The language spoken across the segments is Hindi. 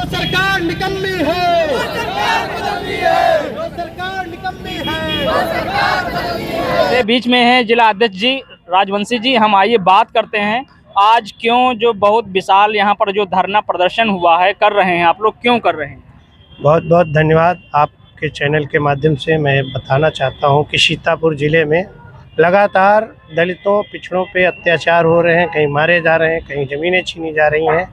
वो सरकार निकम्मी है, वो सरकार बदलनी है, वो सरकार निकम्मी है, वो सरकार बदलनी है। मेरे बीच में है जिला अध्यक्ष जी राजवंशी जी। हम आइए बात करते हैं आज क्यों जो बहुत विशाल यहाँ पर जो धरना प्रदर्शन हुआ है कर रहे हैं, आप लोग क्यों कर रहे हैं? बहुत बहुत धन्यवाद। आपके चैनल के माध्यम से मैं बताना चाहता हूं कि सीतापुर ज़िले में लगातार दलितों पिछड़ों पे अत्याचार हो रहे हैं, कहीं मारे जा रहे हैं, कहीं ज़मीनें छीनी जा रही हैं।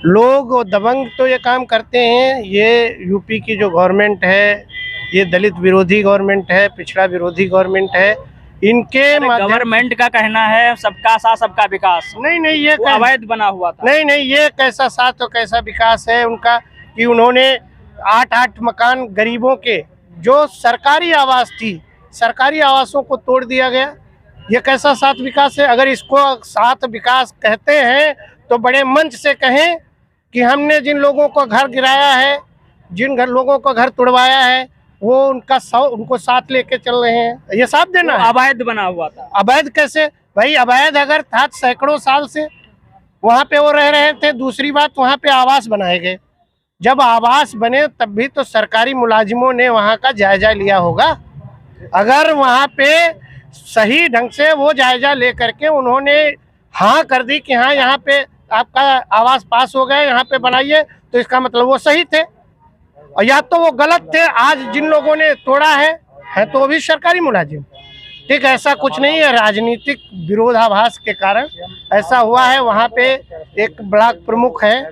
लोग दबंग तो ये काम करते हैं। ये यूपी की जो गवर्नमेंट है, ये दलित विरोधी गवर्नमेंट है, पिछड़ा विरोधी गवर्नमेंट है। इनके गवर्नमेंट का कहना है सबका साथ सबका विकास, नहीं ये अवैध बना हुआ था। नहीं ये कैसा साथ और कैसा विकास है उनका कि उन्होंने 8 मकान गरीबों के जो सरकारी आवास थी, सरकारी आवासों को तोड़ दिया गया। ये कैसा साथ विकास है? अगर इसको साथ विकास कहते हैं तो बड़े मंच से कहें कि हमने जिन लोगों को घर गिराया है, जिन लोगों को घर तोड़वाया है, वो उनको साथ लेके चल रहे हैं। ये साथ देना है? अवैध बना हुआ था। अवैध कैसे भाई? अवैध अगर था सैकड़ों साल से वहाँ पे वो रह रहे थे। दूसरी बात, वहाँ पे आवास बनाए गए। जब आवास बने तब भी तो सरकारी मुलाजिमों ने वहाँ का जायजा लिया होगा। अगर वहाँ पे सही ढंग से वो जायजा ले करके उन्होंने हाँ कर दी कि हाँ यहाँ पे आपका आवास पास हो गए, यहाँ पे बनाइए, तो इसका मतलब वो सही थे और या तो वो गलत थे। आज जिन लोगों ने तोड़ा है तो वो भी सरकारी मुलाजिम। ठीक, ऐसा कुछ नहीं है, राजनीतिक विरोधाभास के कारण ऐसा हुआ है। वहाँ पे एक ब्लॉक प्रमुख है,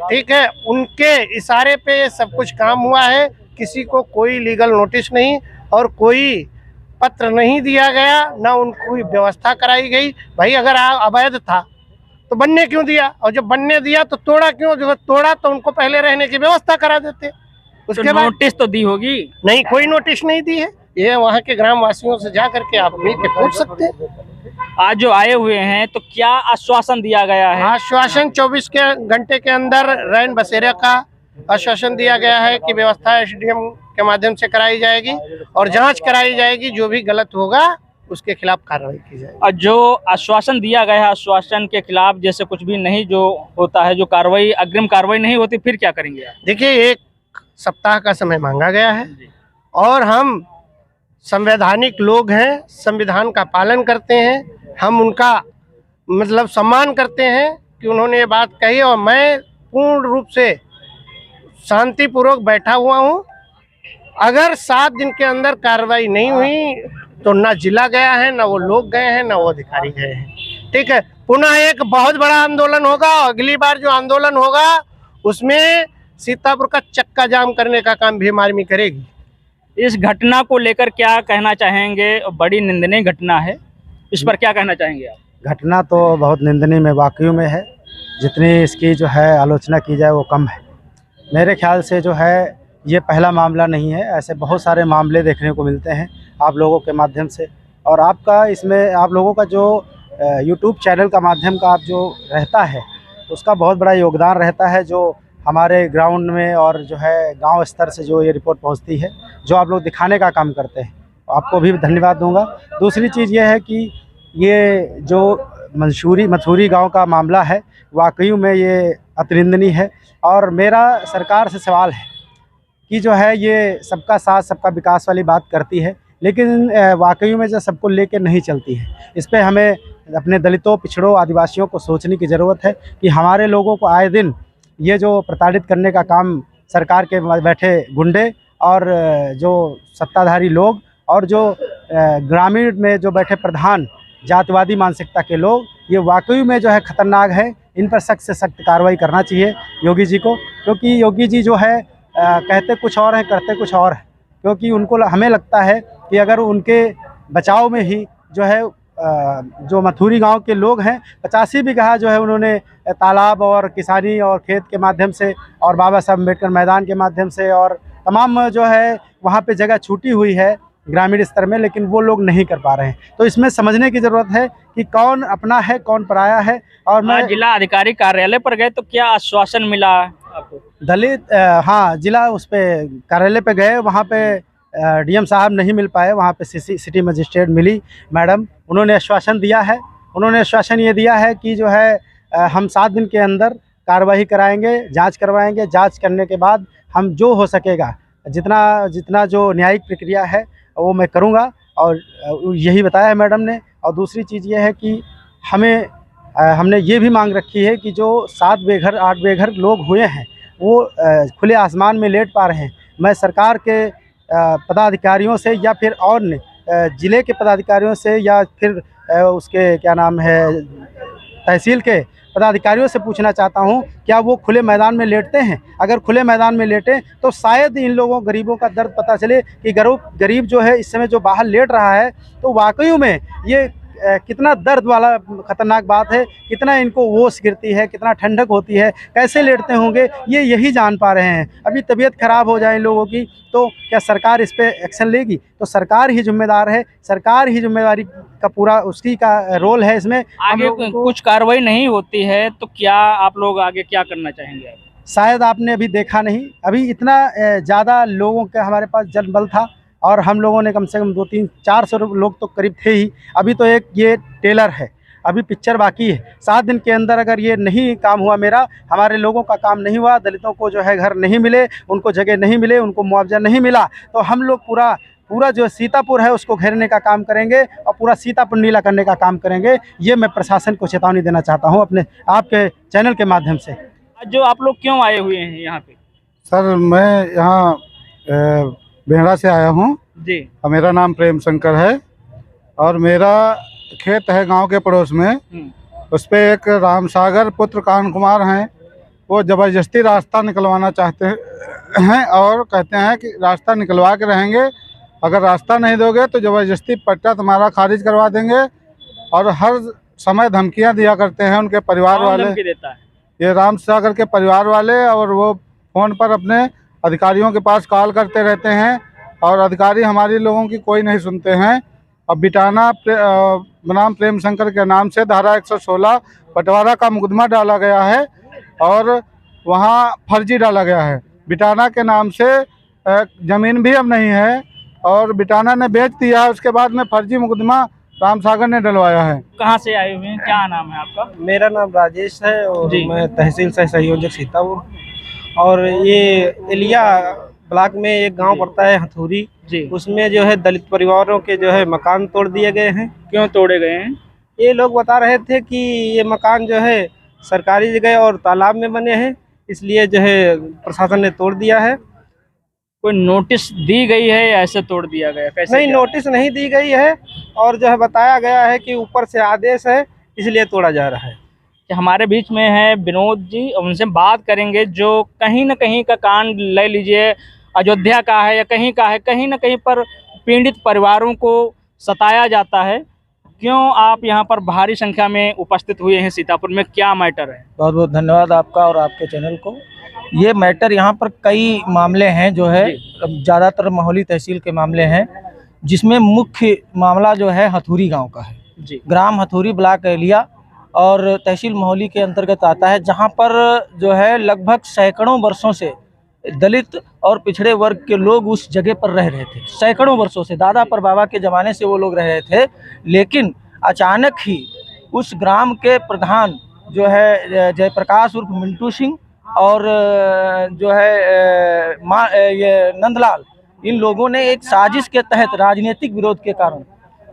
ठीक है, उनके इशारे पे ये सब कुछ काम हुआ है। किसी को कोई लीगल नोटिस नहीं और कोई पत्र नहीं दिया गया, ना उनको व्यवस्था कराई गई। भाई अगर अवैध था तो बनने क्यों दिया? और जब बनने दिया तो तोड़ा क्यों? जो तोड़ा तो उनको पहले रहने की व्यवस्था करा देते। उसके बाद नोटिस तो दी होगी? नहीं, कोई नोटिस नहीं दी है। ये वहाँ के ग्राम वासियों से जा करके आप मिल के पूछ सकते हैं। आज जो आए हुए हैं तो क्या आश्वासन दिया गया है? आश्वासन 24 घंटे के अंदर रैन बसेरा का आश्वासन दिया गया है कि व्यवस्था एसडीएम के माध्यम से कराई जाएगी और जांच कराई जाएगी। जो भी गलत होगा उसके खिलाफ कार्रवाई की जाएगी। और जो आश्वासन दिया गया है, आश्वासन के खिलाफ जैसे कुछ भी नहीं जो होता है, जो कार्रवाई अग्रिम कार्रवाई नहीं होती, फिर क्या करेंगे आप? देखिए, 1 सप्ताह का समय मांगा गया है और हम संवैधानिक लोग हैं, संविधान का पालन करते हैं। हम उनका मतलब सम्मान करते हैं कि उन्होंने ये बात कही और मैं पूर्ण रूप से शांतिपूर्वक बैठा हुआ हूँ। अगर 7 दिन के अंदर कार्रवाई नहीं हुई तो ना जिला गया है, ना वो लोग गए हैं, ना वो अधिकारी गए हैं। ठीक है, पुनः एक बहुत बड़ा आंदोलन होगा। अगली बार जो आंदोलन होगा उसमें सीतापुर का चक्का जाम करने का काम भीम आर्मी करेगी। इस घटना को लेकर क्या कहना चाहेंगे? बड़ी निंदनीय घटना है, इस पर क्या कहना चाहेंगे आप? घटना तो बहुत निंदनीय में वाकई में है। जितनी इसकी जो है आलोचना की जाए वो कम है। मेरे ख्याल से जो है ये पहला मामला नहीं है, ऐसे बहुत सारे मामले देखने को मिलते हैं आप लोगों के माध्यम से। और आपका इसमें आप लोगों का जो यूट्यूब चैनल का माध्यम का आप जो रहता है उसका बहुत बड़ा योगदान रहता है, जो हमारे ग्राउंड में और जो है गांव स्तर से जो ये रिपोर्ट पहुंचती है, जो आप लोग दिखाने का काम करते हैं, आपको भी धन्यवाद दूंगा। दूसरी चीज़ ये है कि ये जो मथुरी गांव का मामला है वाकई में ये अतिनिंदनीय है। और मेरा सरकार से सवाल है कि जो है ये सबका साथ सबका विकास वाली बात करती है, लेकिन वाकई में जो सबको लेके नहीं चलती है। इस पर हमें अपने दलितों, पिछड़ों, आदिवासियों को सोचने की ज़रूरत है कि हमारे लोगों को आए दिन ये जो प्रताड़ित करने का काम सरकार के बैठे गुंडे और जो सत्ताधारी लोग और जो ग्रामीण में जो बैठे प्रधान जातिवादी मानसिकता के लोग, ये वाकई में जो है खतरनाक है। इन पर सख्त से सख्त कार्रवाई करना चाहिए योगी जी को, क्योंकि योगी जी जो है कहते कुछ और हैं, करते कुछ और हैं। क्योंकि उनको हमें लगता है कि अगर उनके बचाव में ही जो है जो मथुरी गांव के लोग हैं 85 बीघा जो है उन्होंने तालाब और किसानी और खेत के माध्यम से और बाबा साहब अम्बेडकर मैदान के माध्यम से और तमाम जो है वहाँ पे जगह छूटी हुई है ग्रामीण स्तर में, लेकिन वो लोग नहीं कर पा रहे हैं। तो इसमें समझने की ज़रूरत है कि कौन अपना है कौन पराया है। और मैं जिला अधिकारी कार्यालय पर गए तो क्या आश्वासन मिला आपको? दलित हाँ, जिला उस पे कार्यालय पे गए, वहाँ पे डीएम साहब नहीं मिल पाए, वहाँ पे सिटी मजिस्ट्रेट मिली मैडम, उन्होंने आश्वासन दिया है। उन्होंने आश्वासन ये दिया है कि जो है हम 7 दिन के अंदर कार्रवाई कराएंगे, जांच करवाएंगे। जांच करने के बाद हम जो हो सकेगा, जितना जो न्यायिक प्रक्रिया है वो मैं करूँगा। और यही बताया है मैडम ने। और दूसरी चीज़ ये है कि हमने ये भी मांग रखी है कि जो 7 बेघर 8 बेघर लोग हुए हैं वो खुले आसमान में लेट पा रहे हैं। मैं सरकार के पदाधिकारियों से या फिर और ज़िले के पदाधिकारियों से या फिर उसके क्या नाम है तहसील के पदाधिकारियों से पूछना चाहता हूं, क्या वो खुले मैदान में लेटते हैं? अगर खुले मैदान में लेटें तो शायद इन लोगों गरीबों का दर्द पता चले कि गरीब जो है इस समय जो बाहर लेट रहा है, तो वाकई में ये कितना दर्द वाला ख़तरनाक बात है, कितना इनको होश गिरती है, कितना ठंडक होती है, कैसे लेटते होंगे, ये यही जान पा रहे हैं। अभी तबीयत ख़राब हो जाए इन लोगों की तो क्या सरकार इस पे एक्शन लेगी? तो सरकार ही जिम्मेदार है, सरकार ही जिम्मेदारी का पूरा उसकी का रोल है इसमें। आगे कुछ कार्रवाई नहीं होती है तो क्या आप लोग आगे क्या करना चाहेंगे? शायद आपने अभी देखा नहीं, अभी इतना ज़्यादा लोगों का हमारे पास जनबल था और हम लोगों ने कम से कम 200-400 लोग तो करीब थे ही। अभी तो एक ये टेलर है, अभी पिक्चर बाकी है। 7 दिन के अंदर अगर ये नहीं काम हुआ, हमारे लोगों का काम नहीं हुआ, दलितों को जो है घर नहीं मिले, उनको जगह नहीं मिले, उनको मुआवजा नहीं मिला, तो हम लोग पूरा जो सीतापुर है उसको घेरने का काम करेंगे और पूरा सीतापुर नीला करने का काम करेंगे। ये मैं प्रशासन को चेतावनी देना चाहता हूँ अपने आपके चैनल के माध्यम से। आज जो आप लोग क्यों आए हुए हैं यहाँ पे? सर मैं यहाँ बेहड़ा से आया हूँ जी। और मेरा नाम प्रेम शंकर है और मेरा खेत है गांव के पड़ोस में। उस पे एक राम सागर पुत्र कान कुमार हैं, वो ज़बरदस्ती रास्ता निकलवाना चाहते हैं और कहते हैं कि रास्ता निकलवा के रहेंगे, अगर रास्ता नहीं दोगे तो ज़बरदस्ती पट्टा तुम्हारा खारिज करवा देंगे। और हर समय धमकियां दिया करते हैं उनके परिवार वाले। धमकी देता है? ये राम सागर के परिवार वाले, और वो फ़ोन पर अपने अधिकारियों के पास कॉल करते रहते हैं और अधिकारी हमारी लोगों की कोई नहीं सुनते हैं। अब बिटाना बनाम प्रेम शंकर के नाम से धारा 116 बंटवारा का मुकदमा डाला गया है और वहाँ फर्जी डाला गया है। बिटाना के नाम से ज़मीन भी अब नहीं है और बिटाना ने बेच दिया है, उसके बाद में फर्जी मुकदमा राम सागर ने डलवाया है। कहाँ से आए हुए हैं, क्या नाम है आपका? मेरा नाम राजेश है और मैं तहसील सह संयोजक सीतापुर। और ये एलिया ब्लॉक में एक गांव पड़ता है हथौरी जी, उसमें जो है दलित परिवारों के जो है मकान तोड़ दिए गए हैं। क्यों तोड़े गए हैं? ये लोग बता रहे थे कि ये मकान जो है सरकारी जगह और तालाब में बने हैं, इसलिए जो है प्रशासन ने तोड़ दिया है। कोई नोटिस दी गई है या ऐसे तोड़ दिया गया? कैसे? नहीं, नोटिस नहीं दी गई है और जो है बताया गया है कि ऊपर से आदेश है इसलिए तोड़ा जा रहा है। हमारे बीच में है विनोद जी, उनसे बात करेंगे। जो कहीं न कहीं का कांड ले लीजिए, अयोध्या का है या कहीं का है, कहीं न कहीं पर पीड़ित परिवारों को सताया जाता है। क्यों आप यहाँ पर भारी संख्या में उपस्थित हुए हैं सीतापुर में, क्या मैटर है? बहुत बहुत धन्यवाद आपका और आपके चैनल को। ये मैटर यहाँ पर कई मामले हैं जो है, ज़्यादातर माहौली तहसील के मामले हैं, जिसमें मुख्य मामला जो है हथौरी गांव का है जी। ग्राम हथौरी ब्लॉक एलिया और तहसील माहौली के अंतर्गत आता है, जहाँ पर जो है लगभग सैकड़ों वर्षों से दलित और पिछड़े वर्ग के लोग उस जगह पर रह रहे थे। सैकड़ों वर्षों से, दादा पर बाबा के ज़माने से वो लोग रह रहे थे। लेकिन अचानक ही उस ग्राम के प्रधान जो है जयप्रकाश उर्फ मिंटू सिंह और जो है ये नंदलाल, इन लोगों ने एक साजिश के तहत, राजनीतिक विरोध के कारण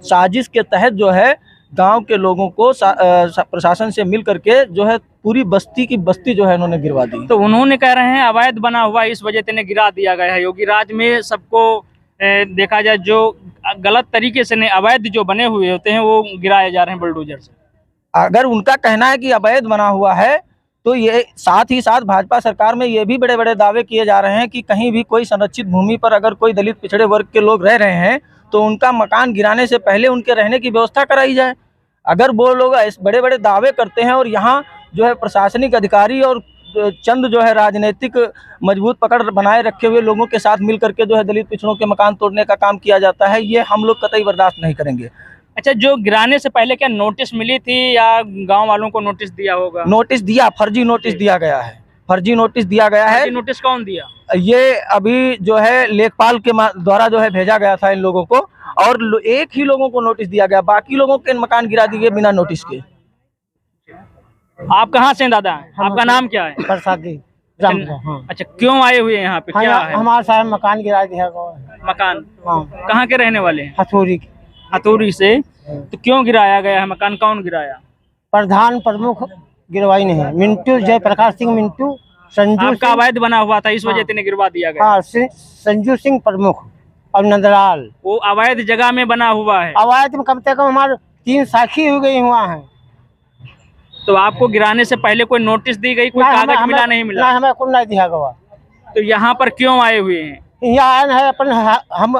साजिश के तहत जो है गांव के लोगों को प्रशासन से मिल करके जो है पूरी बस्ती की बस्ती जो है उन्होंने गिरवा दी। तो उन्होंने कह रहे हैं अवैध बना हुआ, इस वजह से गिरा दिया गया है। योगी राज में सबको देखा जाए जो गलत तरीके से नहीं, अवैध जो बने हुए होते हैं वो गिराए जा रहे हैं बुलडोजर से। अगर उनका कहना है कि अवैध बना हुआ है तो ये साथ ही साथ भाजपा सरकार में ये भी बड़े बड़े दावे किए जा रहे हैं कि कहीं भी कोई संरक्षित भूमि पर अगर कोई दलित पिछड़े वर्ग के लोग रह रहे हैं तो उनका मकान गिराने से पहले उनके रहने की व्यवस्था कराई जाए। अगर वो लोग बड़े बड़े दावे करते हैं और यहाँ जो है प्रशासनिक अधिकारी और चंद जो है राजनीतिक मजबूत पकड़ बनाए रखे हुए लोगों के साथ मिल करके जो है दलित पिछड़ों के मकान तोड़ने का काम किया जाता है, ये हम लोग कतई बर्दाश्त नहीं करेंगे। अच्छा, जो गिराने से पहले क्या नोटिस मिली थी या गांव वालों को नोटिस दिया होगा? नोटिस दिया, फर्जी नोटिस दिया गया है। फर्जी नोटिस दिया गया है। नोटिस कौन दिया? ये अभी जो है लेखपाल के द्वारा जो है भेजा गया था इन लोगों को, और एक ही लोगों को नोटिस दिया गया, बाकी लोगों के मकान गिरा दिए बिना नोटिस के। आप कहाँ से हैं दादा? आपका नाम क्या है? बरसाती अच्छा, क्यों आए हुए हैं यहाँ पे? क्या है? हमारा सारा मकान गिरा दिया मकान हाँ कहाँ के रहने वाले हैं? हथौड़ी हथौड़ी से। तो क्यों गिराया गया है मकान? कौन गिराया? प्रधान प्रमुख गिरवाई नहीं, मिंटू जयप्रकाश सिंह मिंटू, संजू आपका अवैध बना हुआ था, इस वजह से गिरवा दिया गया। हाँ संजू सिंह प्रमुख और नंदलाल। वो अवैध जगह में बना हुआ है। अवैध में कम से कम हमारे 3 साखी हो गई हुआ है। तो आपको गिराने से पहले कोई नोटिस दी गई, कोई कागज मिला नहीं मिला? ना हमें कुछ नहीं दिया गया। तो यहाँ पर क्यों आए हुए हैं? यहाँ आए है अपन हम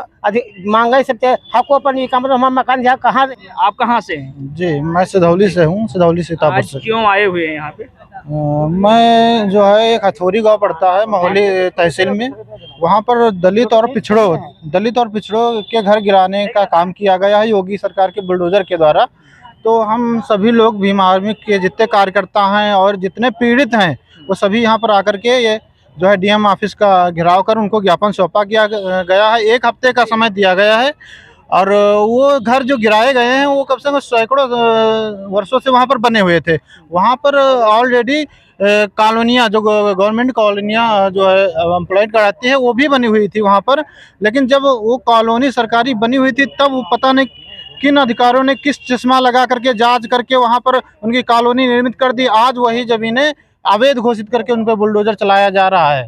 मांगे सकते हमको अपन ये कमरा हमारा मकान यहाँ कहाँ। आप कहाँ से हैं? जी, मैं सिधौली से हूँ, सिधौली सीतापुर आज से। क्यों आए हुए हैं यहाँ पे? मैं जो है एक हथौड़ी गांव पड़ता है मोहली तहसील में, वहाँ पर दलित और पिछड़ों के घर गिराने का काम किया गया है योगी सरकार के बुलडोजर के द्वारा। तो हम सभी लोग भीम आर्मी के जितने कार्यकर्ता हैं और जितने पीड़ित हैं वो सभी यहाँ पर आकर के ये जो है डीएम ऑफिस का घेराव कर उनको ज्ञापन सौंपा गया है। 1 हफ्ते का समय दिया गया है और वो घर जो गिराए गए हैं वो कम से कम सैकड़ों वर्षों से वहाँ पर बने हुए थे। वहाँ पर ऑलरेडी कॉलोनियाँ जो गवर्नमेंट कॉलोनियाँ जो है एम्प्लॉयड कराती है वो भी बनी हुई थी वहाँ पर। लेकिन जब वो कॉलोनी सरकारी बनी हुई थी तब वो पता नहीं किन अधिकारियों ने किस चश्मा लगा करके जांच करके वहाँ पर उनकी कॉलोनी निर्मित कर दी। आज वही जमीनें अवैध घोषित करके उन पर बुलडोजर चलाया जा रहा है,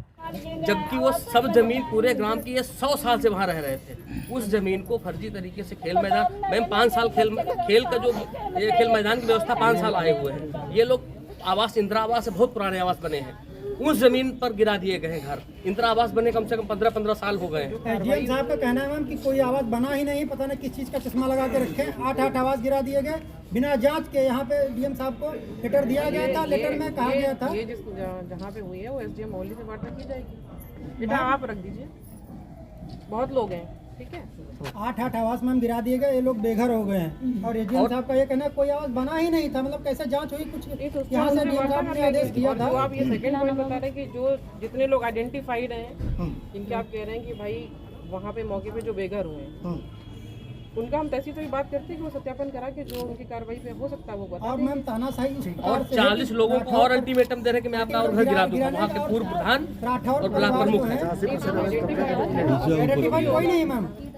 जबकि वो सब जमीन पूरे ग्राम की ये 100 साल से वहाँ रह रहे थे। उस जमीन को फर्जी तरीके से खेल मैदान, मैम 5 साल खेल का जो ये खेल मैदान की व्यवस्था 5 साल आए हुए हैं। ये लोग आवास इंदिरा आवास से बहुत पुराने आवास बने हैं, उस जमीन पर गिरा दिए गए हैं घर। इंदिरा आवास बने कम से कम 15-15 साल हो गए हैं। डीएम साहब का कहना है मैम कि कोई आवाज बना ही नहीं, पता नहीं किस चीज का चश्मा लगा के रखे। 8 आवाज गिरा दिए गए बिना जांच के। यहाँ पे डीएम साहब को लेटर दिया गया था, लेटर में कहा गया था ये जहाँ पे हुई है वो एसडीएम मोहल्ली से वार्ता की जाएगी। बेटा आप रख दीजिए, बहुत लोग हैं, ठीक है। 8 आवास मैम गिरा दिए गए, ये लोग बेघर हो गए हैं। और एसडीएम साहब का ये कहना है कोई आवाज बना ही नहीं था। मतलब कैसे जांच हुई? कुछ यहाँ से डीएम साहब ने आदेश दिया था। जो आप ये सेकंड पॉइंट बता रहे हैं कि जो जितने लोग आइडेंटिफाइड हैं, इनके आप कह रहे हैं कि भाई वहाँ पे मौके पे जो बेघर हुए हैं उनका हम तहसील से भी बात करते हैं कि वो सत्यापन करा के जो उनकी कार्रवाई पे हो सकता है वो बता। और मैम तानाशाही और 40 लोगों को और अल्टीमेटम दे रहे कि मैं आपका और घर गिरा दूंगा। वहाँ के पूर्व प्रधान और ब्लॉक प्रमुख हैं। आइडेंटिफाई कोई नहीं मैम।